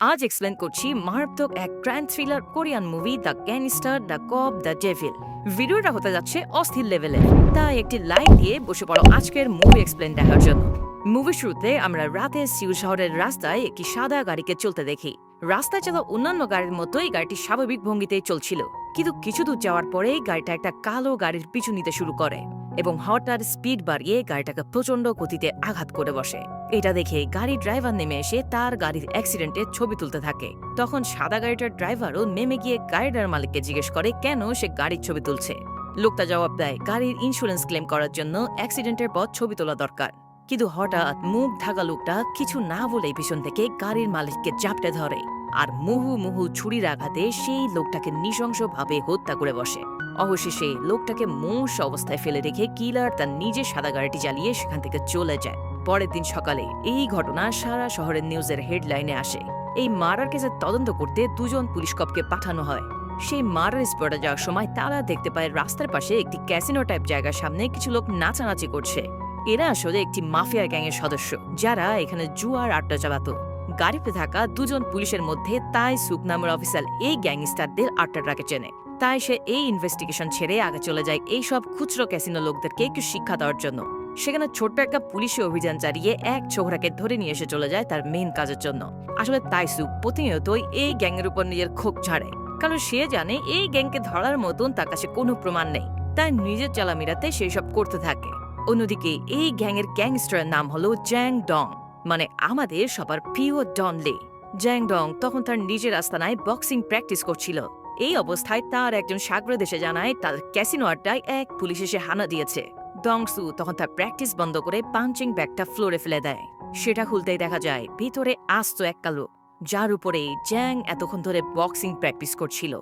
আজ এক্সপ্লেন করছি মারাত্মক এক crime thriller Korean movie the gangster, the cop, the devil. ভিডিওটা হতে যাচ্ছে অস্থির লেভেলের, তাই একটি লাইক দিয়ে বসে পড়ো আজকের মুভি এক্সপ্লেন দেখার জন্য। মুভি শুরুতে আমরা রাতে সিউল শহরের রাস্তায় একটি সাদা গাড়িকে চলতে দেখি। রাস্তায় চলা অন্যান্য গাড়ির মতোই গাড়িটি স্বাভাবিক ভঙ্গিতেই চলছিল, কিন্তু কিছু দূর যাওয়ার পরেই গাড়িটা একটা কালো গাড়ির পিছু নিতে শুরু করে এবং হঠাৎ স্পিড বাড়িয়ে গাড়িটাকে প্রচন্ড গতিতে আঘাত করে বসে। এটা দেখে গাড়ির ড্রাইভার নেমে এসে তার গাড়ির অ্যাক্সিডেন্টের ছবি তুলতে থাকে। তখন সাদা গাড়িটার ড্রাইভারও নেমে গিয়ে গাড়িটার মালিককে জিজ্ঞেস করে কেন সে গাড়ির ছবি তুলছে। লোকটা জবাব দেয় গাড়ির ইন্স্যুরেন্স ক্লেম করার জন্য অ্যাক্সিডেন্টের পর ছবি তোলা দরকার। কিন্তু হঠাৎ মুখ ঢাকা লোকটা কিছু না বলেই পিছন থেকে গাড়ির মালিককে চাপটে ধরে আর মুহু ছুরির আঘাতে সেই লোকটাকে নৃশংসভাবে হত্যা করে বসে। অবশেষে লোকটাকে মুষ অবস্থায় ফেলে রেখে কিলার তার নিজের সাদা গাড়িটি চালিয়ে সেখান থেকে চলে যায়। পরের দিন সকালে এই ঘটনা সারা শহরের নিউজের হেডলাইনে আসে। এই মার্ডার কেসের তদন্ত করতে দুজন পুলিশ কপকে পাঠানো হয়। সেই মার্ডার স্পটে যাওয়ার সময় তারা দেখতে পায় রাস্তার পাশে একটি ক্যাসিনো টাইপ জায়গার সামনে কিছু লোক নাচানাচি করছে। এরা আসলে একটি মাফিয়া গ্যাংয়ের সদস্য, যারা এখানে জুয়ার আড্ডা চালাতো। গাড়িতে থাকা দুজন পুলিশের মধ্যে তাই সুক নামের অফিসার এই গ্যাংস্টারদের আড্ডাটাকে চেনে, তাই সে এই ইনভেস্টিগেশন ছেড়ে আগে চলে যায় এই সব খুচরো ক্যাসিনো লোকদেরকে একটু শিক্ষা দেওয়ার জন্য। সেখানে ছোট্ট একটা পুলিশি অভিযান চালিয়ে এক ছোকরাকে ধরে নিয়ে এসে চলে যায় তার মেইন কাজের জন্য। আসলে তাইসুক প্রতিনিয়তই এই গ্যাংয়ের উপর নিজের ক্ষোভ ঝাড়ে, কারণ সে জানে এই গ্যাংকে ধরার মতন তার কাছে কোনো প্রমাণ নেই, তাই নিজের চালামিরাতে সেই সব করতে থাকে। অন্যদিকে এই গ্যাংয়ের গ্যাংস্টারের নাম হলো জ্যাং ডং, মানে আমাদের সবার প্রিয় ডন লে। জ্যাং ডং তখন তার নিজের আস্তানায় বক্সিং প্র্যাকটিস করছিল। এই অবস্থায় তার একজন সাগরেদ এসে জানায় তার ক্যাসিনো আড্ডায় এক পুলিশ এসে হানা দিয়েছে। ডংসু তখন তার প্র্যাকটিস বন্ধ করে পাঞ্চিং ব্যাগটা ফ্লোরে ফেলে দেয়। সেটা খুলতেই দেখা যায় ভিতরে আস্ত এক কালো, যার উপরে জ্যাং এতক্ষণ ধরে বক্সিং প্র্যাকটিস করছিল।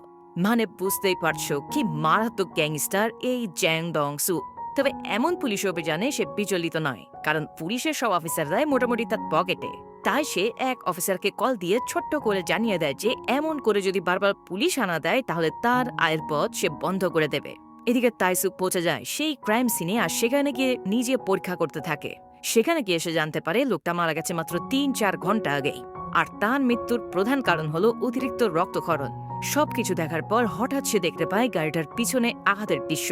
মানে বুঝতেই পারছো কি মারাত্মক গ্যাংস্টার এই জ্যাং ডংসু। তবে এমন পুলিশ অভিযানে সে বিচলিত নয়, কারণ পুলিশের সব অফিসাররাই মোটামুটি তার পকেটে। তাই সে এক অফিসারকে কল দিয়ে ছোট্ট করে জানিয়ে দেয় যে এমন করে যদি বারবার পুলিশ আনা দেয় তাহলে তার আয়ের পথ সে বন্ধ করে দেবে। এদিকে তাইসুক পৌঁছে যায় সেই ক্রাইম সিনে আর সেখানে গিয়ে নিজে পরীক্ষা করতে থাকে। সেখানে গিয়ে সে জানতে পারে লোকটা মারা গেছে মাত্র ৩-৪ ঘন্টা আগেই, আর তার মৃত্যুর প্রধান কারণ হলো অতিরিক্ত রক্তক্ষরণ। সবকিছু দেখার পর হঠাৎ সে দেখতে পায় গাড়িটার পিছনে আঘাতের দৃশ্য।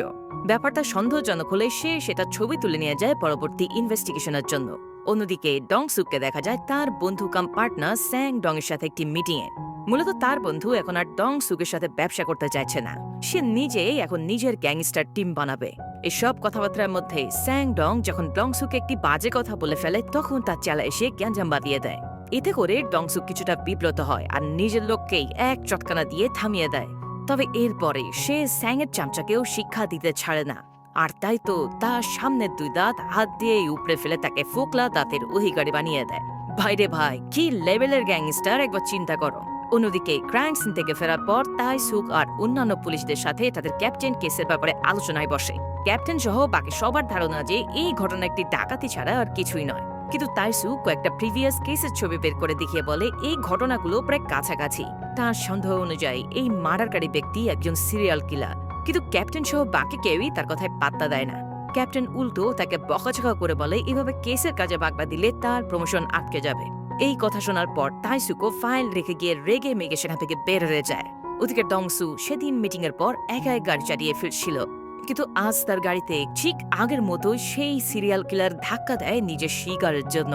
ব্যাপারটা সন্দেহজনক হলে সে সেটা ছবি তুলে নিয়ে যায় পরবর্তী ইনভেস্টিগেশনের জন্য। অন্যদিকে ডংসুককে দেখা যায় তার বন্ধু কাম পার্টনার স্যাং ডং এর সাথে একটি মিটিংয়ে। মূলত তার বন্ধু এখন আর ডংসুকের সাথে ব্যবসা করতে চাইছে না, সে নিজেই এখন নিজের গ্যাংস্টার টিম বানাবে। এসব কথাবার্তার মধ্যে স্যাং ডং যখন ডংসুকে একটি বাজে কথা বলে ফেলে তখন তার চেলা এসে গ্যাঞ্জাম বাঁধিয়ে দেয়। এতে করে ডংসুক কিছুটা বিব্রত হয় আর নিজের লোককেই এক চটকানা দিয়ে থামিয়ে দেয়। তবে এরপরে সে স্যাংয়ের চামচাকেও শিক্ষা দিতে ছাড়ে না, আর তাই তো তার সামনের 2 দাঁত হাত দিয়ে উপড়ে ফেলে তাকে ফোকলা দাঁতের অধিকারী বানিয়ে দেয়। ভাইরে ভাই, কি লেভেলের গ্যাংস্টার একবার চিন্তা করো। অন্যদিকে ক্রাইম সিন থেকে ফেরার পর তাইসুক আর অন্যান্য পুলিশদের সাথে তাদের ক্যাপ্টেন কেসের ব্যাপারে আলোচনায় বসে। ক্যাপ্টেন সহ বাকি সবার ধারণা যে এই ঘটনা একটি ডাকাতি ছাড়া আর কিছুই নয়, কিন্তু তাইসুক কয়েকটা প্রিভিয়াস কেসের ছবি বের করে দেখিয়ে বলে এই ঘটনাগুলো প্রায় কাছাকাছি। তার সন্দেহ অনুযায়ী এই মার্ডারকারী ব্যক্তি একজন সিরিয়াল কিলার, কিন্তু ক্যাপ্টেন সহ বাকি কেউই তার কথায় পাত্তা দেয় না। ক্যাপ্টেন উল্টো তাকে বকাঝকা করে বলে এভাবে কেসের কাজে বাগবা দিলে তার প্রমোশন আটকে যাবে। এই কথা শোনার পর তাইসুকো ফাইল রেখে গিয়ে রেগে মেগে সেখান থেকে বের হয়ে যায়। ওদিকে ডংসু সেদিন মিটিং এর পর একা এক গাড়ি চালিয়ে ফিরছিল, কিন্তু আজ তার গাড়িতে ঠিক আগের মতো সেই সিরিয়াল কিলার ধাক্কা দেয় নিজের শিকারের জন্য।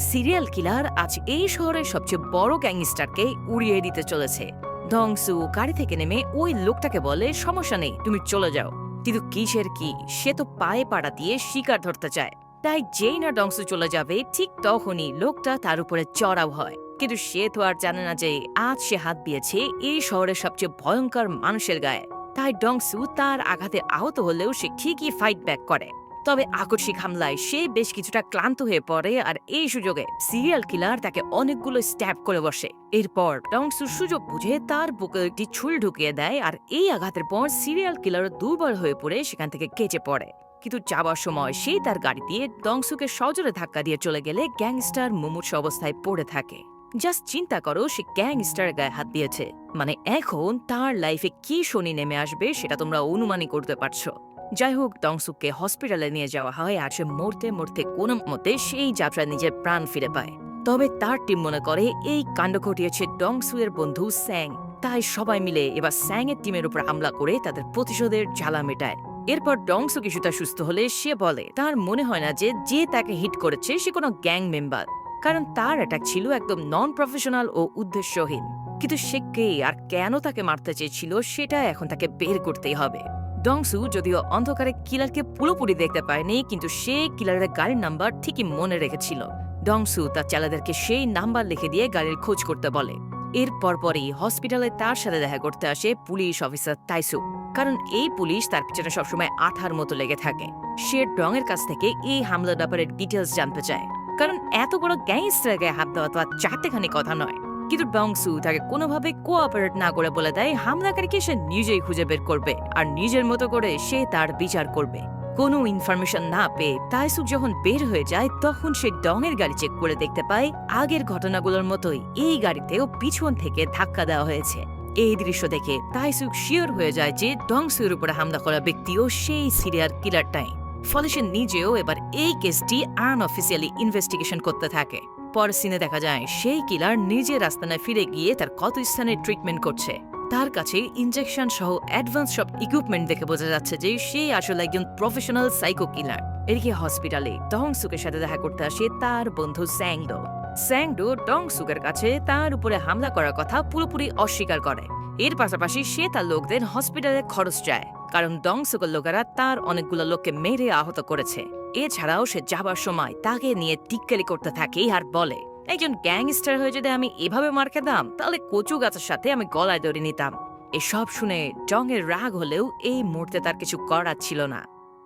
সিরিয়াল কিলার আজ এই শহরের সবচেয়ে বড় গ্যাংস্টারকে উড়িয়ে দিতে চলেছে। ডংসু গাড়ি থেকে নেমে ওই লোকটাকে বলে সমস্যা নেই, তুমি চলে যাও। কিন্তু কিসের কি, সে তো পায়ে পাড়া দিয়ে শিকার ধরতে চায়। তাই যেই না ডংসু চলে যাবে ঠিক তখনই লোকটা তার উপরে চড়াও হয়। কিন্তু সে তো আর জানে না যে আজ সে হাত দিয়েছে এই শহরের সবচেয়ে ভয়ঙ্কর মানুষের গায়ে। তাই ডংসু তার আঘাতে আহত হলেও সে ঠিকই ফাইট ব্যাক করে। তবে আকস্মিক হামলায় সে বেশ কিছুটা ক্লান্ত হয়ে পড়ে, আর এই সুযোগে সিরিয়াল কিলার তাকে অনেকগুলো স্ট্যাব করে বসে। এরপর ডংসু সুযোগ বুঝে তার বুকে একটি ছুরি ঢুকিয়ে দেয়, আর এই আঘাতের পর সিরিয়াল কিলার দুর্বল হয়ে পড়ে সেখান থেকে কেচে পড়ে। কিন্তু যাবার সময় সে তার গাড়ি দিয়ে ডংসুকে সজোরে ধাক্কা দিয়ে চলে গেলে গ্যাংস্টার মুমূর্ষু অবস্থায় পড়ে থাকে। জাস্ট চিন্তা করো, সে গ্যাংস্টার গায়ে হাত দিয়েছে, মানে এখন তার লাইফে কি শনি নেমে আসবে সেটা তোমরা অনুমানই করতে পারছো। যাই হোক, ডংসুককে হসপিটালে নিয়ে যাওয়া হয় আর সে মরতে মরতে কোনো মতে সেই যাত্রা নিজের প্রাণ ফিরে পায়। তবে তার টিম মনে করে এই কাণ্ড ঘটিয়েছে ডংসু এর বন্ধু স্যাং। তাই সবাই মিলে এবার স্যাং এর টিমের উপর হামলা করে তাদের প্রতিশোধের জ্বালা মেটায়। এরপর ডংসু কিছুটা সুস্থ হলে সে বলে তার মনে হয় না যে তাকে হিট করেছে সে কোনো গ্যাং মেম্বার, কারণ তার অ্যাটাক ছিল একদম নন প্রফেশনাল ও উদ্দেশ্যহীন। কিন্তু সে কে আর কেন তাকে মারতে চেয়েছিল সেটা এখন তাকে বের করতেই হবে। ডংসু যদিও অন্ধকারে কিলারকে পুরোপুরি দেখতে পায়নি, কিন্তু সে কিলারের গাড়ির নাম্বার ঠিকই মনে রেখেছিল। ডংসু তার ছেলেদেরকে সেই নাম্বার লিখে দিয়ে গাড়ির খোঁজ করতে বলে। এর পরপরই হসপিটালে তার সাথে দেখা করতে আসে পুলিশ অফিসার তাইসুক, কারণ এই পুলিশ তার পিছনে সবসময় আঠার মতো লেগে থাকে। সে ডং এর কাছ থেকে এই হামলার ব্যাপারে ডিটেলস জানতে চায়, কারণ এত বড় গ্যাংস্টারকে হাত দেওয়া তো আর চারটেখানি কথা নয়। কিন্তু ডংসু তাকে কোনোভাবে কোঅপারেট না করে বলে দেয় হামলাকারীকে সে নিজেই খুঁজে বের করবে আর নিজের মতো করে সে তার বিচার করবে। কোনো ইনফরমেশন না পেয়ে তাইসুক যখন বের হয়ে যায় তখন সে ডং এর গাড়ি চেক করে দেখতে পায় আগের ঘটনাগুলোর মতোই এই গাড়িতেও পিছন থেকে ধাক্কা দেওয়া হয়েছে। এই দৃশ্য দেখে তাইসুক শিওর হয়ে যায় যে ডংসুর উপরে হামলা করা ব্যক্তিও সেই সিরিয়াল কিলারটাই। ফলে সে নিজেও এবার এই কেসটি আনঅফিসিয়ালি ইনভেস্টিগেশন করতে থাকে। পরের সিনে দেখা যায় সেই কিলার নিজের আস্তানায় ফিরে গিয়ে তার ক্ষত স্থানের ট্রিটমেন্ট করছে। তার কাছে ইনজেকশন সহ অ্যাডভান্স সব ইকুইপমেন্ট দেখে বোঝা যাচ্ছে যে সে আসলে একজন প্রফেশনাল সাইকো কিলার। এদিকে হসপিটালে ডংসুকের সাথে দেখা করতে আসে তার বন্ধু স্যাংডো। স্যাংডো ডংসুকের কাছে তার উপরে হামলা করার কথা পুরোপুরি অস্বীকার করে। এর পাশাপাশি সে তার লোকদের হসপিটালে খরচ চায়, কারণ ডংসুকের লোকেরা তার অনেকগুলো লোককে মেরে আহত করেছে। এছাড়াও সে যাবার সময় তাকে নিয়ে টিক্কারি করতে থাকে আর বলে, একজন গ্যাংস্টার হয়ে যদি আমি এভাবে মার খেতাম তাহলে কচু গাছের সাথে আমি গলায় দড়ি নিতাম। এসব শুনে ডং এর রাগ হলেও এই মুহূর্তে তার কিছু করার ছিল না।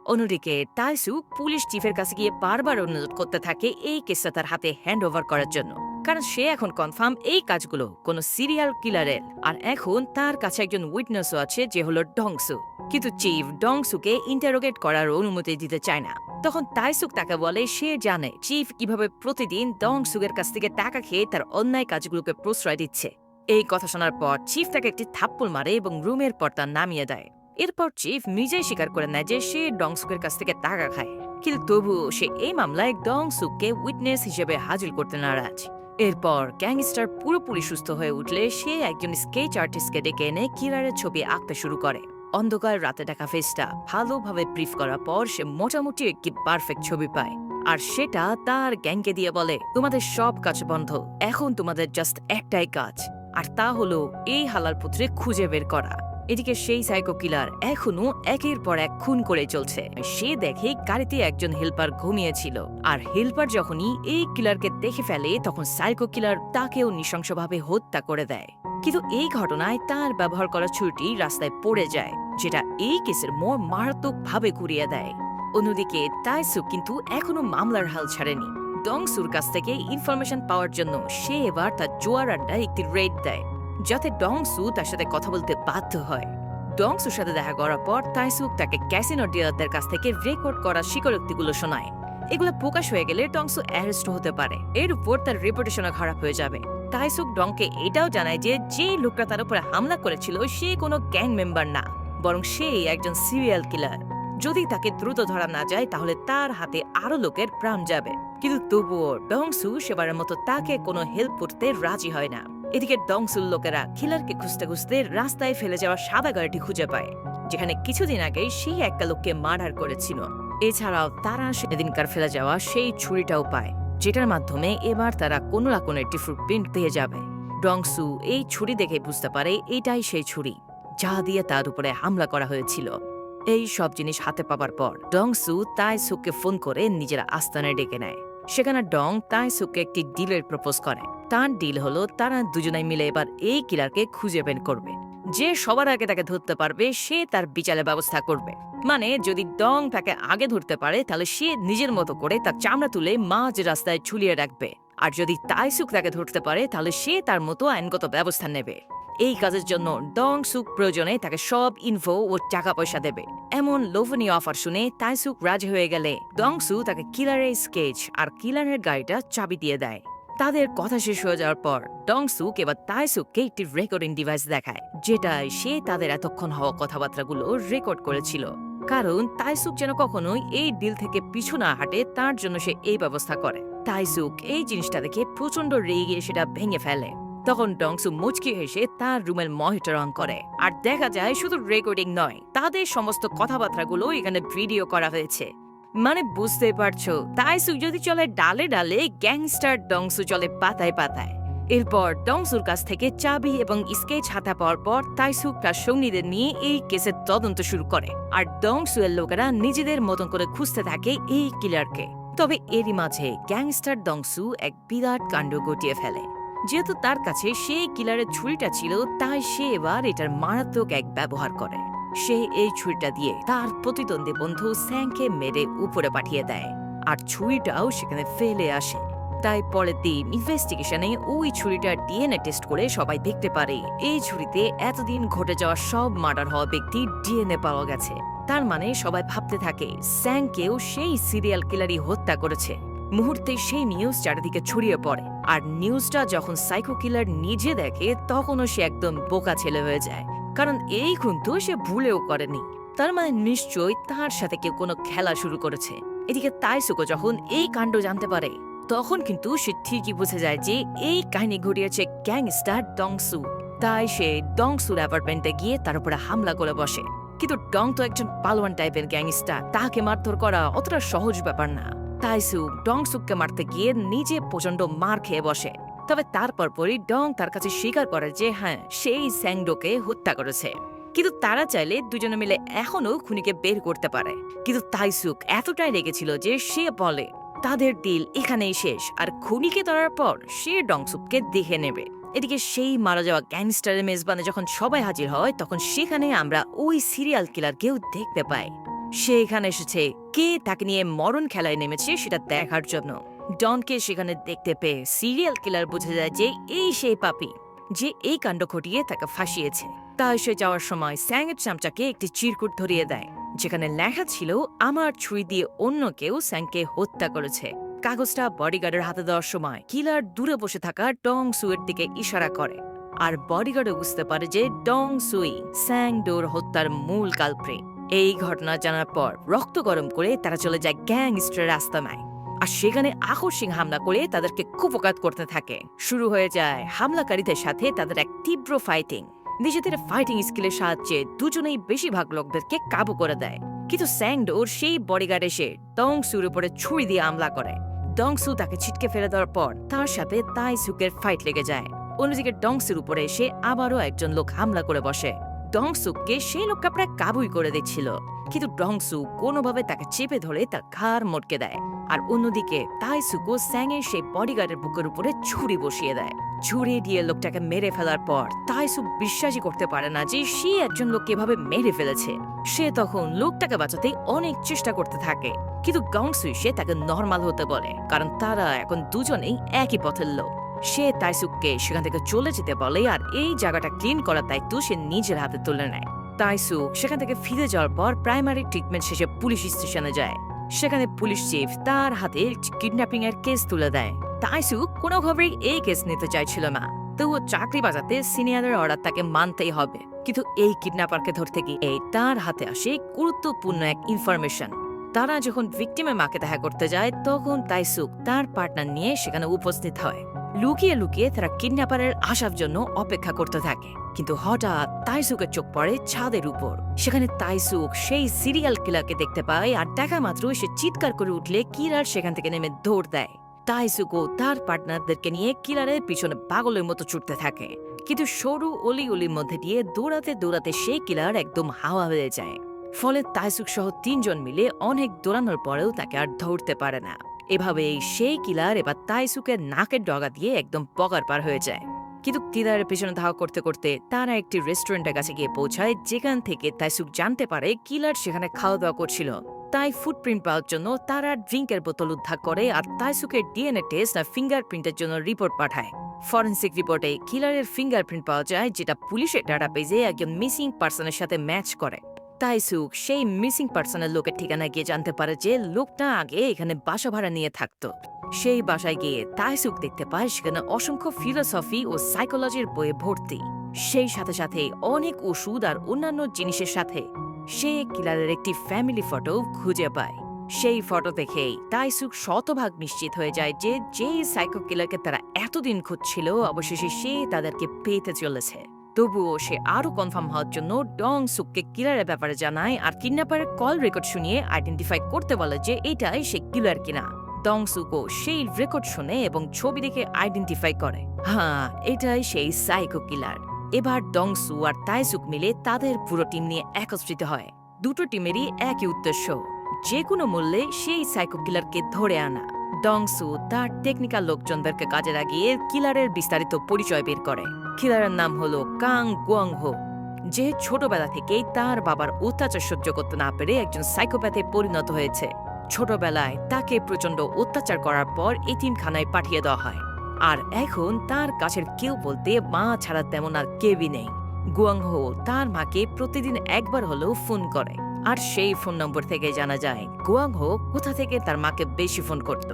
অন্যদিকে তাইসুক পুলিশ চিফের কাছে গিয়ে বারবার অনুরোধ করতে থাকে এই কেসটা তার হাতে হ্যান্ড ওভার করার জন্য, কারণ সে এখন কনফার্ম এই কাজগুলো কোনো সিরিয়াল কিলারের, আর এখন তার কাছে একজন উইটনেসও আছে যে হলো ডংসু। কিন্তু চিফ ডংসুকে ইন্টারোগেট করার অনুমতি দিতে চায় না। তখন তাইসুক তাকে বলে সে জানে চিফ কিভাবে প্রতিদিন ডংসুকের কাছ থেকে টাকা খেয়ে তার অন্যায় কাজগুলোকে প্রশ্রয় দিচ্ছে। এই কথা শোনার পর চিফ তাকে একটি থাপ্পড় মারে এবং রুমের পর্দা নামিয়ে দেয়। এরপর চিফ নিজেই স্বীকার করে নেয় যে সে ডংসুকের কাছ থেকে টাকা খায়, কিন্তু তবুও সে এই মামলায় ডংসুককে উইটনেস হিসেবে হাজির করতে নারাজ। এরপর গ্যাংস্টার পুরোপুরি সুস্থ হয়ে উঠলে সে একজন স্কেচ আর্টিস্টকে ডেকে এনে কিলারের ছবি আঁকতে শুরু করে। অন্ধকার রাতে দেখা ফেসটা ভালোভাবে ব্রিফ করার পর সে মোটামুটি একটি পারফেক্ট ছবি পায়, আর সেটা তার গ্যাংকে দিয়ে বলে, তোমাদের সব কাজ বন্ধ, এখন তোমাদের জাস্ট একটাই কাজ, আর তা হলো এই হালাল পুত্রে খুঁজে বের করা। এদিকে সেই সাইকো কিলার এখনো একের পর এক খুন করে চলছে। সে দেখে গাড়িতে একজন হেল্পার ঘুমিয়েছিল, আর হেল্পার যখনই এই কিলারকে দেখে ফেলে তখন সাইকো কিলার তাকেও নৃশংসভাবে হত্যা করে দেয়। কিন্তু এই ঘটনায় তার ব্যবহার করা ছুরিটি রাস্তায় পড়ে যায়, যেটা এই কেসের মোড় মারাত্মকভাবে ঘুরিয়ে দেয়। অন্যদিকে তাইসুক কিন্তু এখনো মামলার হাল ছাড়েনি। ডংসুর কাছ থেকে ইনফরমেশন পাওয়ার জন্য সে এবার তার জোয়ার আড্ডায় একটি রেড দেয়, যাতে ডংসু তার সাথে কথা বলতে বাধ্য হয়। ডংসুর সাথে দেখা করার পর তাইসুক তাকে ক্যাসিনো ডিলারদের কাছ থেকে রেকর্ড করা স্বীকারোক্তিগুলো শোনায়। এগুলো প্রকাশ হয়ে গেলে ডংসু অ্যারেস্ট হতে পারে, এর উপর তার রেপুটেশনও খারাপ হয়ে যাবে। তাইসুক ডংকে এটাও জানায় যে লোকটা তার উপরে হামলা করেছিল সে কোনো গ্যাং মেম্বার না, বরং সে একজন সিরিয়াল কিলার। যদি তাকে দ্রুত ধরা না যায় তাহলে তার হাতে আরো লোকের প্রাণ যাবে। কিন্তু তবুও ডংসু সেবারের মতো তাকে কোনো হেল্প করতে রাজি হয় না। এদিকে ডংসুর লোকেরা কিলারকে খুঁজতে খুঁজতে রাস্তায় ফেলে যাওয়া সাদা গাড়িটি খুঁজে পায়, যেখানে কিছুদিন আগে সেই একটা লোককে মার্ডার করেছিল। এছাড়াও তারা সেদিনকার ফেলে যাওয়া সেই ছুরিটাও পায়, যেটার মাধ্যমে এবার তারা কোনো না কোনো একটি ফুটপ্রিন্ট পেয়ে যাবে। ডংসু এই ছুরি দেখে বুঝতে পারে এটাই সেই ছুরি যা দিয়ে তার উপরে হামলা করা হয়েছিল। এই সব জিনিস হাতে পাবার পর ডংসু তাইসুককে ফোন করে নিজের আস্তানায় ডেকে নেয়। সেখানে ডং তাইসুককে একটি ডিলের প্রপোজ করে। তার ডিল হলো তারা দুজনাই মিলে এবার এই কিলারকে খুঁজে বের করবে। যে সবার আগে তাকে ধরতে পারবে সে তার বিচারের ব্যবস্থা করবে। মানে যদি ডং তাকে আগে ধরতে পারে তাহলে সে নিজের মতো করে তার চামড়া তুলে মাঝ রাস্তায় ঝুলিয়ে রাখবে, আর যদি তাইসুক তাকে ধরতে পারে তাহলে সে তার মতো আইনগত ব্যবস্থা নেবে। এই কাজের জন্য ডংসুক প্রয়োজনে তাকে সব ইনফো ও টাকা পয়সা দেবে। এমন লোভনীয় অফার শুনে তাইসুক রাজি হয়ে গেলে ডংসু তাকে কিলারের স্কেচ আর কিলারের গাড়িটা চাবি দিয়ে দেয়। তাদের কথা শেষ হয়ে যাওয়ার পর ডংসুক এবার তাইসুককে একটি রেকর্ডিং ডিভাইস দেখায়, যেটায় সে তাদের এতক্ষণ হওয়া কথাবার্তাগুলো রেকর্ড করেছিল। কারণ তাইসুক যেন কখনোই এই ডিল থেকে পিছু না হাঁটে তার জন্য সে এই ব্যবস্থা করে। তাইসুক এই জিনিসটা দেখে প্রচন্ড রেগে সেটা ভেঙে ফেলে। তখন ডংসু মুচকি হেসে তার রুমের মনিটর অন করে, আর দেখা যায় শুধু রেকর্ডিং নয়, তাদের সমস্ত কথাবার্তাগুলো এখানে ভিডিও করা হয়েছে। মানে বুঝতে পারছো, তাইসুক যদি চলে ডালে ডালে, গ্যাংস্টার ডংসু চলে পাতায় পাতায়। এরপর ডংসুর কাছ থেকে চাবি এবং স্কেচ হাতা পাওয়ার পর তাইসুক তার সঙ্গীদের নিয়ে এই কেসের তদন্ত শুরু করে, আর ডংসু এর লোকেরা নিজেদের মতন করে খুঁজতে থাকে এই কিলারকে। তবে এরই মাঝে গ্যাংস্টার ডংসু এক বিরাট কাণ্ড ঘটিয়ে ফেলে। যেহেতু তার কাছে সেই কিলারের ছুরিটা ছিল, তাই সে এবার এটার মারাত্মক এক ব্যবহার করে। সে এই ছুরিটা দিয়ে তার প্রতিদ্বন্দ্বী বন্ধু স্যাংকে মেরে উপরে পাঠিয়ে দেয়, আর ছুরিটাও সেখানে ফেলে আসে। তাই পরের দিন ইনভেস্টিগেশনে ওই ছুরিটার ডিএনএ টেস্ট করে সবাই দেখতে পারে এই ছুরিতে এতদিন ঘটে যাওয়া সব মার্ডার হওয়া ব্যক্তির ডিএনএ পাওয়া গেছে। তার মানে সবাই ভাবতে থাকে স্যাংকেও সেই সিরিয়াল কিলারই হত্যা করেছে। মুহূর্তে সেই নিউজ চারিদিকে ছড়িয়ে পড়ে, আর নিউজটা যখন সাইকো কিলার নিজে দেখে তখনও সে একদম বোকা ছেলে হয়ে যায়, কারণ এই খুন তো সে ভুলেও করেনি। তার মানে নিশ্চয়ই তার সাথে কেউ কোনো খেলা শুরু করেছে। এদিকে তাইসুকো যখন এই কাণ্ড জানতে পারে, তখন কিন্তু সে ঠিকই বুঝে যায় যে এই কাহিনী ঘটিয়েছে গ্যাংস্টার ডংসু। তাই সে ডংসুর অ্যাপার্টমেন্টে গিয়ে তার উপরে হামলা করে বসে। কিন্তু ডং তো একজন পালোয়ান টাইপের গ্যাংস্টার, তাকে মারধর করা অতটা সহজ ব্যাপার না। তাইসুক ডংসুককে মারতে গিয়ে নিজে প্রচন্ড মার খেয়ে বসে। তবে তারপর পরই ডং তার কাছে স্বীকার করে যে হ্যাঁ, সেই স্যাংডোকে হত্যা করেছে। কিন্তু তারা চাইলে দুজনে মিলে এখনো খুনিকে বের করতে পারে। কিন্তু তাইসুক এতটাই রেগেছিল যে সে বলে তাদের ডিল এখানেই শেষ, আর খুনিকে ধরার পর সে ডংসুককে দেখে নেবে। এদিকে সেই মারা যাওয়া গ্যাংস্টারের মেজবানে যখন সবাই হাজির হয়, তখন সেখানে আমরা ওই সিরিয়াল কিলারকেও দেখতে পাই। সে এখানে এসেছে কে তাকে নিয়ে মরণ খেলায় নেমেছে সেটা দেখার জন্য। ডনকে সেখানে দেখতে পেয়ে সিরিয়াল কিলার বুঝে যায় যে এই সেই পাপি যে এই কাণ্ড ঘটিয়ে তাকে ফাঁসিয়েছে। তাই সে যাওয়ার সময় স্যাংয়ের চামচাকে একটি চিরকুট ধরিয়ে দেয়, যেখানে লেখা ছিল আমার ছুরি দিয়ে অন্য কেউ স্যাংকে হত্যা করেছে। কাগজটা বডিগার্ডের হাতে দেওয়ার সময় কিলার দূরে বসে থাকা ডং সুয়ের দিকে ইশারা করে, আর বডিগার্ডও বুঝতে পারে যে ডং সুই স্যাংডোর হত্যার মূল কালপ্রিট। এই ঘটনা জানার পর রক্ত গরম করে তারা চলে যায় গ্যাংস্টার আস্তানায়, আর সেখানে আকস্মিক হামলা করে তাদেরকে কুপকাত করতে থাকে। শুরু হয়ে যায় হামলাকারীদের সাথে তাদের এক তীব্র ফাইটিং। নিজেদের ফাইটিং স্কিলের সাহায্যে দুজনেই বেশিরভাগ লোকদেরকে কাবু করে দেয়। কিন্তু স্যাংডোর সেই বডিগার্ড এসে ডংসুর উপরে ছুরি দিয়ে হামলা করে। ডংসু তাকে ছিটকে ফেলে দেওয়ার পর তার সাথে তাইসুকের ফাইট লেগে যায়। অন্যদিকে ডংসুর উপরে এসে আবারও একজন লোক হামলা করে বসে। ডংসুককে সেই লোকটা প্রায় কাবুই করে দিচ্ছিল, কিন্তু ডংসু কোনোভাবে তাকে চেপে ধরে তার ঘাড় মটকে দেয়। আর অন্যদিকে তাইসুকো স্যাংয়ের সেই বডিগার্ডের বুকের উপরে ছুরি বসিয়ে দেয়। ছুরি দিয়ে লোকটাকে মেরে ফেলার পর তাইসুক বিশ্বাসই করতে পারে না যে সে একজন লোককে এভাবে মেরে ফেলেছে। সে তখন লোকটাকে বাঁচাতে অনেক চেষ্টা করতে থাকে, কিন্তু ডংসুই সে তাকে নর্মাল হতে বলে, কারণ তারা এখন দুজনেই একই পথের লোক। সে তাইসুককে সেখান থেকে চলে যেতে বলে, আর এই জায়গাটা ক্লিন করার দায়িত্ব সে নিজের হাতে তুলে নেয়। তাইসুক সেখান থেকে ফিরে যাওয়ার পর প্রাইমারি ট্রিটমেন্ট শেষে পুলিশ স্টেশনে যায়। সেখানে পুলিশ চিফ তার হাতে কিডন্যাপিং এর কেস তুলে দেয়। তাইসুক কোনোভাবেই এই কেস নিতে চাইছিল না, তো ও চাকরি বাজাতে সিনিয়রের অর্ডার তাকে মানতেই হবে। কিন্তু এই কিডন্যাপারকে ধরতে গিয়ে তার হাতে আসে গুরুত্বপূর্ণ এক ইনফরমেশন। তারা যখন ভিকটিমের মাকে দেখা করতে যায়, তখন তাইসুক তার পার্টনার নিয়ে সেখানে উপস্থিত হয়। লুকিয়ে লুকিয়ে তারা কিডন্যাপারের আসার জন্য অপেক্ষা করতে থাকে। কিন্তু হঠাৎ তাইসুকের চোখ পড়ে ছাদের উপর। সেখানে তাইসুক সেই সিরিয়াল কিলারকে দেখতে পায়, আর দেখা মাত্র সে চিৎকার করে উঠলে কিলার সেখান থেকে নেমে দৌড় দেয়। তাইসুকো তার পার্টনারদেরকে নিয়ে কিলারের পিছনে পাগলের মতো ছুটতে থাকে, কিন্তু সরু অলি অলির মধ্যে দিয়ে দৌড়াতে দৌড়াতে সেই কিলার একদম হাওয়া হয়ে যায়। ফলে তাইসুক সহ 3 জন মিলে অনেক দৌড়ানোর পরেও তাকে আর ধরতে পারে না। এভাবেই সেই কিলার এবার তাইসুকের নাকের ডগা দিয়ে একদম পগার পার হয়ে যায়। কিন্তু কিলারের পেছনে ধাওয়া করতে করতে তারা একটি রেস্টুরেন্টের কাছে গিয়ে পৌঁছায়, যেখান থেকে তাইসুক জানতে পারে কিলার সেখানে খাওয়া দাওয়া করছিল। তাই ফুটপ্রিন্ট পাওয়ার জন্য তারা ড্রিঙ্কের বোতল উদ্ধার করে, আর তাইসুকের ডিএনএ টেস্ট আর ফিঙ্গারপ্রিন্টের জন্য রিপোর্ট পাঠায়। ফরেন্সিক রিপোর্টে কিলারের ফিঙ্গারপ্রিন্ট পাওয়া যায়, যেটা পুলিশের ডাটাবেজে একজন মিসিং পার্সনের সাথে ম্যাচ করে। তাইসুক সেই মিসিং পার্সনের লোকের ঠিকানা গিয়ে জানতে পারে যে লোকটা আগে এখানে বাসা ভাড়া নিয়ে থাকতো। সেই বাসায় গিয়ে তাইসুক দেখতে পায় সেখানে অসংখ্য ফিলোসফি ও সাইকোলজির বইয়ে ভর্তি। সেই সাথে সাথে অনেক ওষুধ আর অন্যান্য জিনিসের সাথে সে কিলারের একটি ফ্যামিলি ফটো খুঁজে পায়। সেই ফটো দেখেই তাইসুক শতভাগ নিশ্চিত হয়ে যায় যে যেই সাইকো কিলারকে তারা এতদিন খুঁজছিল অবশেষে সে তাদেরকে পেতে চলেছে। তবুও সে আরো কনফার্ম হওয়ার জন্য ডং সুককে কিলারের ব্যাপারে জানায় আর কিডন্যাপারের কল রেকর্ড শুনিয়ে আইডেন্টিফাই করতে বলে যে এটাই সে কিলার কিনা। ডং সুকও সেই রেকর্ড শুনে এবং ছবি দেখে আইডেন্টিফাই করে, হ্যাঁ এটাই সেই সাইকো কিলার। এবার ডং সু আর তাইসুক মিলে তাদের পুরো টিম নিয়ে একত্রিত হয়। দুটো টিমেরই একই উদ্দেশ্য, যে কোনো মূল্যে সেই সাইকো কিলারকে ধরে আনা। ডং সু তার টেকনিক্যাল লোকজনদেরকে কাজে লাগিয়ে কিলারের বিস্তারিত পরিচয় বের করে। কিলারের নাম হলো কাং গুয়াং হো, যে ছোটবেলা থেকেই তার বাবার অত্যাচার সহ্য করতে না পেরে একজন সাইকোপ্যাথে পরিণত হয়েছে। ছোটবেলায় তাকে প্রচন্ড অত্যাচার করার পর এতিমখানায় পাঠিয়ে দেওয়া হয়, আর এখন তার কাছের কেউ বলতে মা ছাড়া তেমন আর কেউই নেই। গুয়াংহো তার মাকে প্রতিদিন একবার হলেও ফোন করে, আর সেই ফোন নম্বর থেকে জানা যায় গুয়াংহো কোথা থেকে তার মাকে বেশি ফোন করত।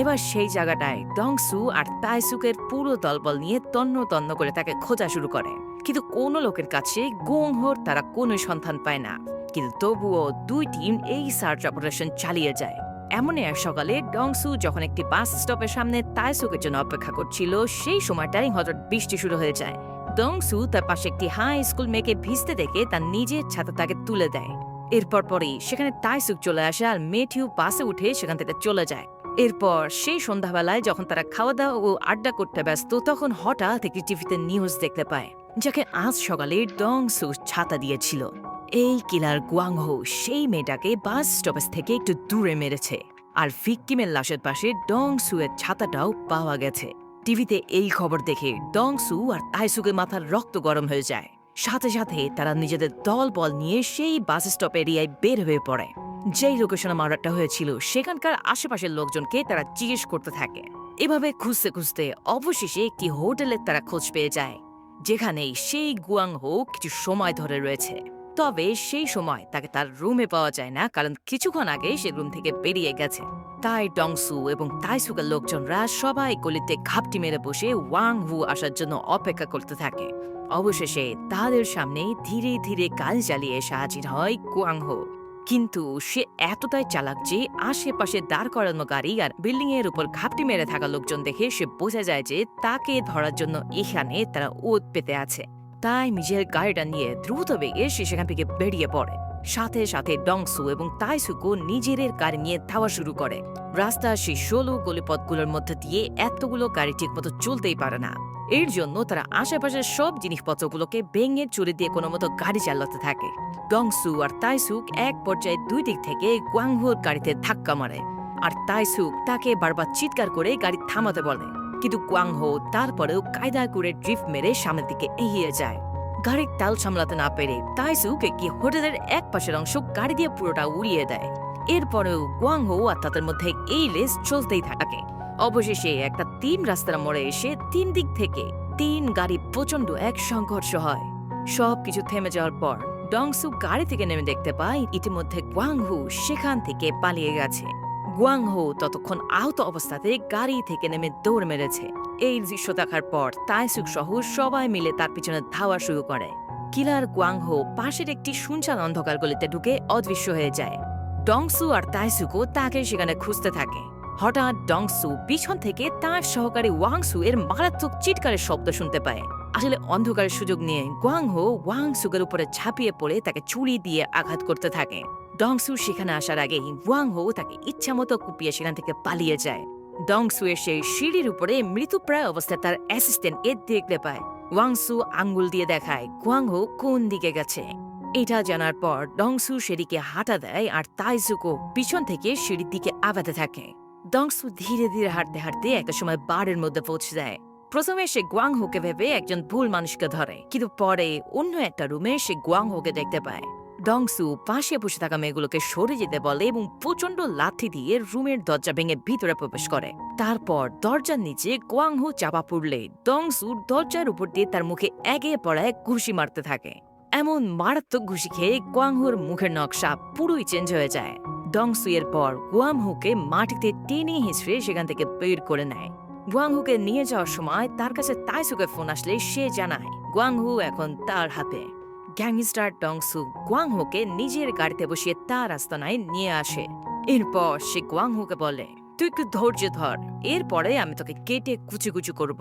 এবার সেই জায়গাটায় ডংসু আর তাইসুকের পুরো দলবল নিয়ে তন্ন তন্ন করে তাকে খোঁজা শুরু করে, কিন্তু কোনো লোকের কাছে গুয়াংহোর তারা কোনো সন্ধান পায় না। কিন্তু তবুও দুই টিম এই সার্চ অপারেশন চালিয়ে যায়। এমন এক সকালে ডংসু যখন একটি বাস স্টপের সামনে তাইসুকের জন্য অপেক্ষা করছিল, সেই সময়টাই হঠাৎ বৃষ্টি শুরু হয়ে যায়। ডংসু তার পাশে একটি হাই স্কুল মেয়েকে ভিজতে দেখে তার নিজের ছাতা তাকে তুলে দেয়। এরপর পরেই সেখানে তাইসুক চলে আসে আর মেয়েটিও বাসে উঠে সেখান থেকে চলে যায়। এরপর সেই সন্ধ্যাবেলায় যখন তারা খাওয়া দাওয়া ও আড্ডা করতে ব্যস্ত, তখন হঠাৎ একটি টিভিতে নিউজ দেখতে পায় যাকে আজ সকালে ডংসু ছাতা দিয়েছিল। এই কিলার গুয়াংহো সেই মেয়েটাকে বাস স্টপেজ থেকে একটু দূরে মেরেছে, আর ভিকটিমের লাশের পাশে ডংসুয়ের ছাতাটাও পাওয়া গেছে। টিভিতে এই খবর দেখে ডংসু আর তাইসুকের মাথার রক্ত গরম হয়ে যায়। সাথে সাথে তারা নিজেদের দল বল নিয়ে সেই বাস স্টপ এরিয়ায় বের হয়ে পড়ে। যেই লোকেশনে মার্ডারটা হয়েছিল সেখানকার আশেপাশের লোকজনকে তারা জিজ্ঞেস করতে থাকে। এভাবে খুঁজতে খুঁজতে অবশেষে একটি হোটেলের তারা খোঁজ পেয়ে যায়, যেখানে সেই গুয়াংহো কিছু সময় ধরে রয়েছে। তবে সেই সময় তাকে তার রুমে পাওয়া যায় না, কারণ কিছুক্ষণ আগে সে রুম থেকে বেরিয়ে গেছে। তাই ডংসু এবং তাইসুকের লোকজনরা সবাই গলিতে ঘাপটি মেরে বসে ওয়াং হু আসার জন্য অপেক্ষা করতে থাকে। অবশেষে তাদের সামনে ধীরে ধীরে গাড়ি চালিয়ে এসে হাজির হয় গুয়াংহো। কিন্তু সে এতটাই চালাক যে আশেপাশে দাঁড় করানো গাড়ি আর বিল্ডিং এর উপর ঘাপটি মেরে থাকা লোকজন দেখে সে বোঝা যায় যে তাকে ধরার জন্য এখানে তারা ওত পেতে আছে। তাই নিজের গাড়িটা নিয়ে দ্রুত বেগে সে সেখান থেকে বেরিয়ে পড়ে। সাথে সাথে ডংসু এবং তাইসুকও নিজের গাড়ি নিয়ে ধাওয়া শুরু করে। রাস্তার সেই সরু গলিপথগুলোর মধ্যে দিয়ে এতগুলো গাড়ি ঠিক মতো চলতেই পারে না। এর জন্য তারা আশেপাশের সব জিনিসপত্রগুলোকে ভেঙে চুরি দিয়ে কোনো মতো গাড়ি চালাতে থাকে। ডংসু আর তাইসুক এক পর্যায়ে দুই দিক থেকে গুয়াংহোর গাড়িতে ধাক্কা মারে, আর তাইসুক তাকে বারবার চিৎকার করে গাড়ি থামাতে বলে। কিন্তু গুয়াংহো তারপরেও কায়দা করে ড্রিফট মেরে সামনের দিকে এগিয়ে যায়। গাড়ির তাল সামলাতে না পেরে তাইসুক একটি হোটেলের এক পাশের অংশ গাড়ি দিয়ে পুরোটা উড়িয়ে দেয়। এরপরেও গুয়াংহো আর তাদের মধ্যে এই রেস চলতেই থাকে। অবশেষে একটা 3 রাস্তার মোড়ে এসে 3 দিক থেকে 3 গাড়ি প্রচন্ড এক সংঘর্ষ হয়। সবকিছু থেমে যাওয়ার পর ডংসু গাড়ি থেকে নেমে দেখতে পায় ইতিমধ্যে গুয়াংহো সেখান থেকে পালিয়ে গেছে। গুয়াংহো ততক্ষণ আহত অবস্থাতে গাড়ি থেকে নেমে দৌড় মেরেছে। এই দৃশ্য দেখার পর তাইসুক সহ সবাই মিলে তার পিছনে ধাওয়া শুরু করে। কিলার গুয়াংহো পাশের একটি শুনশান অন্ধকার গলিতে ঢুকে অদৃশ্য হয়ে যায়। ডংসু আর তাইসুকও তাকে সেখানে খুঁজতে থাকে। হঠাৎ ডংসু পিছন থেকে তার সহকারী ওয়াংসু এর মারাত্মক চিৎকারের শব্দ শুনতে পায়। আসলে অন্ধকারের সুযোগ নিয়ে গুয়াংহো ওয়াংসুকের উপরে ঝাঁপিয়ে পড়ে তাকে ছুরি দিয়ে আঘাত করতে থাকে। ডংসু সেখানে আসার আগেই ওয়াংহো তাকে ইচ্ছামতো কুপিয়ে সেখান থেকে পালিয়ে যায়। ডংসু এসে সিঁড়ির উপরে মৃতপ্রায় অবস্থায় তার অ্যাসিস্ট্যান্ট দেখতে পায়। ওয়াংসু আঙ্গুল দিয়ে দেখায় গুয়াংহো কোন দিকে গেছে। এটা জানার পর ডংসু সেদিকে হাঁটা দেয়, আর তাইসুকও পিছন থেকে সিঁড়ির দিকে আগাতে থাকে। ডংসু ধীরে ধীরে হাঁটতে হাঁটতে একটা সময় বারের মধ্যে পৌঁছে যায়। প্রথমে সে গুয়াংহোকে ভেবে একজন ভুল মানুষকে ধরে, কিন্তু পরে অন্য একটা রুমে সে গুয়াংহোকে দেখতে পায়। ডংসু পাশে বসে থাকা মেয়েগুলোকে সরে যেতে বলে এবং প্রচন্ড লাথি দিয়ে রুমের দরজা ভেঙে ভিতরে প্রবেশ করে। তারপর দরজার নিচে গুয়াংহো চাপা পড়লে ডংসু দরজার উপর দিয়ে তার মুখে একে পড়ায় ঘুষি মারতে থাকে। এমন মারাত্মক ঘুষি খেয়ে গুয়াংহোর মুখের নকশা পুরোই চেঞ্জ হয়ে যায়। ডংসু এর পর গুয়াংহোকে মাটিতে টেনে হিঁচড়ে সেখান থেকে বের করে নেয়। গুয়াংহোকে নিয়ে যাওয়ার সময় তার কাছে তাইসুকের ফোন আসলে সে জানায় গুয়াংহো এখন তার হাতে। গ্যাংস্টার ডংসু গুয়াংহোকে নিজের গাড়িতে বসিয়ে তার আস্তানায় নিয়ে আসে। এরপর সে গোয়াংহুকে বলে, তুই একটু ধৈর্য ধর, এরপরে আমি তোকে কেটে কুচি কুচি করব।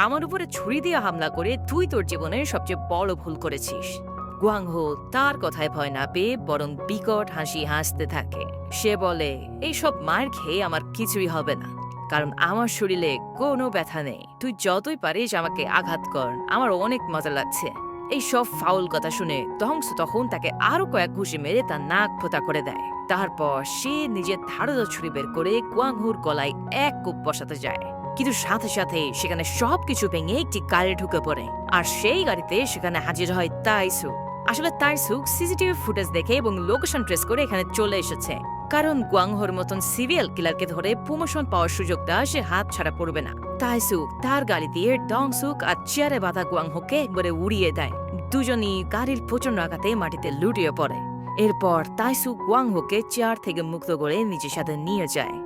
আমার উপরে ছুরি দিয়ে হামলা করে তুই তোর জীবনের সবচেয়ে বড় ভুল করেছিস। গোয়াংহো তার কথায় ভয় না পেয়ে বরং বিকট হাসি হাসতে থাকে। সে বলে, এইসব মায়ের খেয়ে আমার কিছুই হবে না, কারণ আমার শরীরে কোনো ব্যথা নেই। তুই যতই পারিস আমাকে আঘাত কর, আমার অনেক মজা লাগছে। এই সব ফাউল কথা শুনে দংসু তখন তাকে আরো কয়েক ঘুষি মেরে তার নাক ফোঁতা করে দেয়। তারপর সে নিজের ধারালো ছুরি বের করে গোয়াংহুর গলায় এক কোপ বসাতে যায়, কিন্তু সাথে সাথে সেখানে সবকিছু ভেঙে একটি গাড়ি ঢুকে পড়ে। আর সেই গাড়িতে সেখানে হাজির হয় তাইসুক। আসলে তাইসুক সিসিটিভি ফুটেজ দেখে এবং লোকেশন ট্রেস করে এখানে চলে এসেছে, কারণ গোয়াংহোর মতন সিরিয়াল কিলারকে ধরে প্রমোশন পাওয়ার সুযোগটা সে হাত ছাড়া পড়বে না। তাইসুক তার গাড়ি দিয়ে ডংসুক আর চেয়ারে বাঁধা গোয়াংহোকে একবারে উড়িয়ে দেয়। দুজনই গাড়ির প্রচন্ড আঘাতে মাটিতে লুটিয়ে পড়ে। এরপর তাইসুক গোয়াংহোকে চেয়ার থেকে মুক্ত করে নিজের সাথে নিয়ে যায়।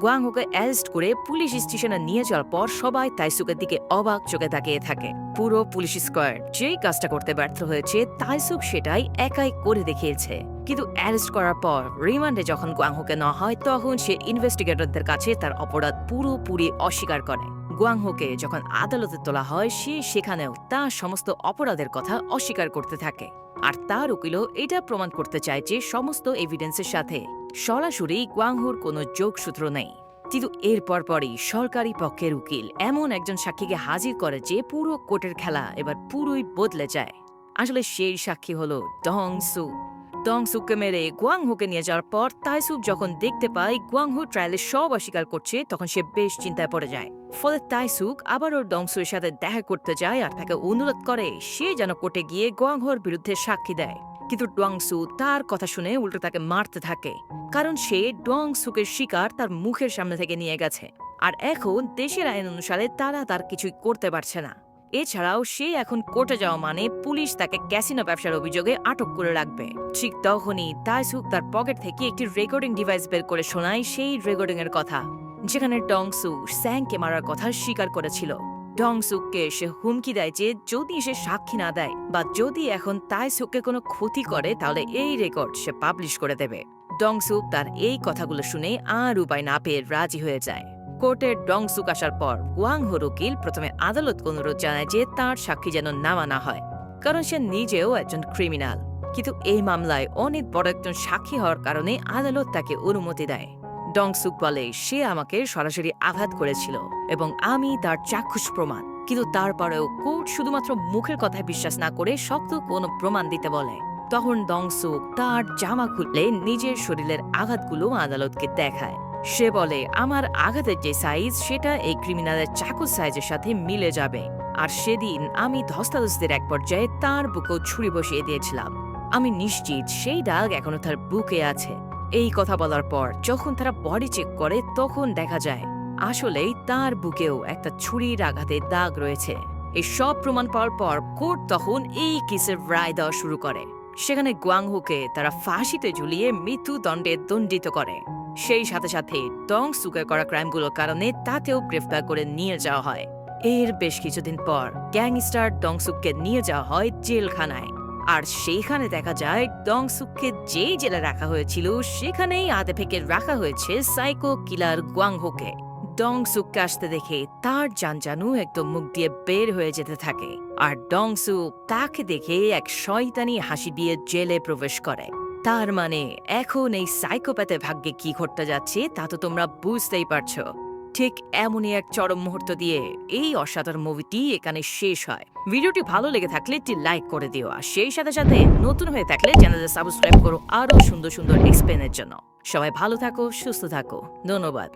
গোয়াংহোকে অ্যারেস্ট করে পুলিশ স্টেশনে নিয়ে যাওয়ার পর সবাই তাইসুকের দিকে অবাক চোখে তাকিয়ে থাকে। পুরো পুলিশ স্কোয়াড যেই কাজটা করতে ব্যর্থ হয়েছে, তাইসুক সেটাই একাই করে দেখিয়েছে। কিন্তু অ্যারেস্ট করার পর রিমান্ডে যখন গোয়াংহোকে নেওয়া হয়, তখন সে ইনভেস্টিগেটরদের কাছে তার অপরাধ পুরোপুরি অস্বীকার করে। গোয়াংহোকে যখন আদালতে তোলা হয়, সে সেখানেও তার সমস্ত অপরাধের কথা অস্বীকার করতে থাকে। আর তার উকিলও এটা প্রমাণ করতে চায় যে সমস্ত এভিডেন্সের সাথে সরাসরি গোয়াংহুর কোনো যোগসূত্র নেই। কিন্তু এর পরপরই সরকারি পক্ষের উকিল এমন একজন সাক্ষীকে হাজির করে যে পুরো কোর্টের খেলা এবার পুরোই বদলে যায়। আসলে সেই সাক্ষী হলো ডংসুক। ডংসুককে মেরে গোয়াংহুকে নিয়ে যাওয়ার পর তাইসুক যখন দেখতে পায় গোয়াংহু ট্রায়ালে সব অস্বীকার করছে, তখন সে বেশ চিন্তায় পড়ে যায়। ফলে তাইসুক আবারও ডংসুর সাথে দেখা করতে যায় আর তাকে অনুরোধ করে সে যেন কোর্টে গিয়ে গোয়াংহুর বিরুদ্ধে সাক্ষী দেয়। কিন্তু ডংসু তার কথা শুনে উল্টো তাকে মারতে থাকে, কারণ সে ডংসুকের শিকার তার মুখের সামনে থেকে নিয়ে গেছে। আর এখন দেশের আইন অনুসারে তারা তার কিছুই করতে পারছে না। এছাড়াও সে এখন কোর্টে যাওয়া মানে পুলিশ তাকে ক্যাসিনো ব্যবসার অভিযোগে আটক করে রাখবে। ঠিক তখনই তাইসুক তার পকেট থেকে একটি রেকর্ডিং ডিভাইস বের করে শোনায় সেই রেকর্ডিং এর কথা, যেখানে ডংসু স্যাংকে মারার কথা স্বীকার করেছিল। ডংসুককে সে হুমকি দেয় যে যদি সে সাক্ষী না দেয় বা যদি এখন তাইসুককে কোনো ক্ষতি করে, তাহলে এই রেকর্ড সে পাবলিশ করে দেবে। ডংসুক তার এই কথাগুলো শুনে আর উপায় না পেয়ে রাজি হয়ে যায়। কোর্টে ডংসুক আসার পর গোয়াংহোর উকিল প্রথমে আদালতকে অনুরোধ জানায় যে তার সাক্ষী যেন নামা না হয়, কারণ সে নিজেও একজন ক্রিমিনাল। কিন্তু এই মামলায় অনেক বড় একজন সাক্ষী হওয়ার কারণে আদালত তাকে অনুমতি দেয়। ডংসুক বলে, সে আমাকে সরাসরি আঘাত করেছিল এবং আমি তার চাক্ষুষ প্রমাণ। কিন্তু তারপরেও কোর্ট শুধুমাত্র মুখের কথায় বিশ্বাস না করে শক্ত কোনো প্রমাণ দিতে বলে। তখন ডংসুক তার জামা খুলে নিজের শরীরের আঘাতগুলো আদালতকে দেখায়। সে বলে, আমার আঘাতের যে সাইজ সেটা এই ক্রিমিনালের চাকুর সাইজের সাথে মিলে যাবে। আর সেদিন আমি ধস্তাধস্তির এক পর্যায়ে তার বুকেও ছুরি বসিয়ে দিয়েছিলাম। আমি নিশ্চিত সেই দাগ এখনো তার বুকে আছে। এই কথা বলার পর যখন তারা বডি চেক করে, তখন দেখা যায় আসলেই তার বুকেও একটা ছুরির আঘাতের দাগ রয়েছে। এই সব প্রমাণ পাওয়ার পর কোর্ট তখন এই কেসের রায় দেওয়া শুরু করে। সেখানে গোয়াংহুকে তারা ফাঁসিতে ঝুলিয়ে মৃত্যুদণ্ডে দণ্ডিত করে। সেই সাথে সাথে ডংসুকের করা ক্রাইমগুলোর কারণে তাতেও গ্রেফতার করে নিয়ে যাওয়া হয়। এর বেশ কিছুদিন পর গ্যাংস্টার ডংসুককে নিয়ে যাওয়া হয় জেলখানায়। আর সেইখানে দেখা যায় ডংসুককে যেই জেলে রাখা হয়েছিল সেখানেই আধেফেকে রাখা হয়েছে সাইকো কিলার গোয়াংহোকে। ডংসুককে আসতে দেখে তার জানজানু একদম মুখ দিয়ে বের হয়ে যেতে থাকে, আর ডংসুক তাকে দেখে এক শয়তানি হাসি দিয়ে জেলে প্রবেশ করে। তার মানে এখন এই সাইকোপ্যাথের ভাগ্যে কি ঘটতে যাচ্ছে তা তো তোমরা বুঝতেই পারছো। ঠিক এমনই এক চরম মুহূর্ত দিয়ে এই অসাধারণ মুভিটি এখানে শেষ হয়। ভিডিওটি ভালো লেগে থাকলে একটি লাইক করে দিও, আর সেই সাথে সাথে নতুন হয়ে থাকলে চ্যানেলটি সাবস্ক্রাইব করো আরো সুন্দর সুন্দর এক্সপ্লেনের জন্য। সবাই ভালো থাকো, সুস্থ থাকো, ধন্যবাদ।